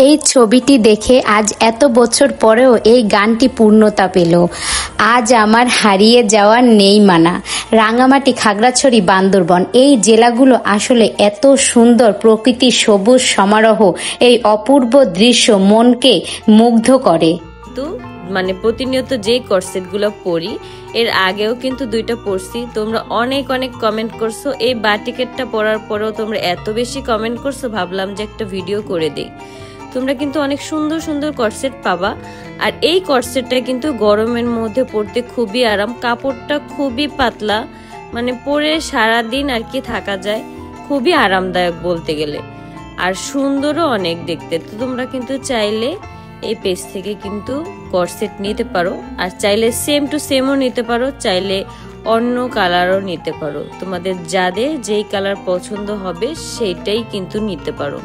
এই ছবিটি দেখে আজ এত বছর পরেও এই গানটি পূর্ণতা পেল। আজ আমার হারিয়ে যাওয়ার নেই মানা। রাঙামাটি, খাগড়াছড়ি, বান্দরবন এই জেলাগুলো আসলে এত সুন্দর, প্রকৃতির সবুজ সমারোহ, এই অপূর্ব দৃশ্য মনকে মুগ্ধ করে। মানে প্রতিনিয়ত যে কোর্সেটগুলো পড়ি, এর আগেও কিন্তু 2টা পড়ছি। তোমরা অনেক কমেন্ট করছো। এই বাটিকেটটা পড়ার পরেও তোমরা এত বেশি কমেন্ট করছো, ভাবলাম যে একটা ভিডিও করে দিই। তোমরা কিন্তু অনেক সুন্দর সুন্দর কোর্সেট পাবা। আর এই কোর্সেটটা কিন্তু গরমের মধ্যে পড়তে খুবই আরাম। কাপড়টা খুবই পাতলা, মানে পরে সারাদিন আর কি থাকা যায়। খুবই আরামদায়ক বলতে গেলে, আর সুন্দরও অনেক দেখতে। তো তোমরা কিন্তু চাইলে এই পেজ থেকে কিন্তু কোর্সেট নিতে পারো, আর চাইলে সেম টু সেমও নিতে পারো, চাইলে অন্য কালারও নিতে পারো। তোমাদের যাদের যেই কালার পছন্দ হবে সেইটাই কিন্তু নিতে পারো।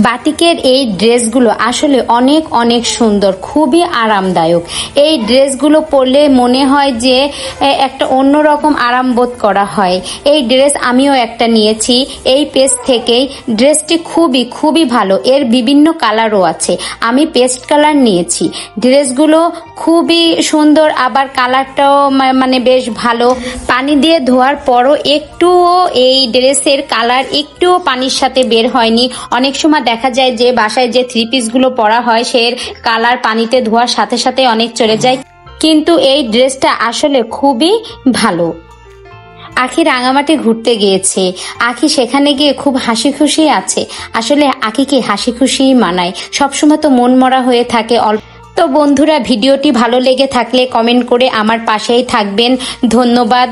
বাটিকের এই ড্রেসগুলো আসলে অনেক সুন্দর, খুবই আরামদায়ক। এই ড্রেসগুলো পরলে মনে হয় যে একটা অন্যরকম আরাম বোধ করা হয়। এই ড্রেস আমিও একটা নিয়েছি এই পেজ থেকেই। ড্রেসটি খুবই ভালো। এর বিভিন্ন কালারও আছে। আমি পেস্ট কালার নিয়েছি। ড্রেসগুলো খুবই সুন্দর, আবার কালারটাও মানে বেশ ভালো। পানি দিয়ে ধোয়ার পরও একটুও এই ড্রেসের কালার একটুও পানির সাথে বের হয়নি। অনেক সময় দেখা যায় যে বাসায় যে 3 পিসগুলো পরা হয় সে কালার পানিতে ধোয়ার সাথে সাথে অনেক চলে যায়, কিন্তু এই ড্রেসটা আসলে খুবই ভালো। আখি রাঙামাটি ঘুরতে গিয়েছে। আখি সেখানে গিয়ে খুব হাসি খুশি আছে। আসলে আখিকে হাসি খুশি মানায়, সবসময় তো মন মরা হয়ে থাকে। তো বন্ধুরা, ভিডিওটি ভালো লেগে থাকলে কমেন্ট করে আমার পাশেই থাকবেন। ধন্যবাদ।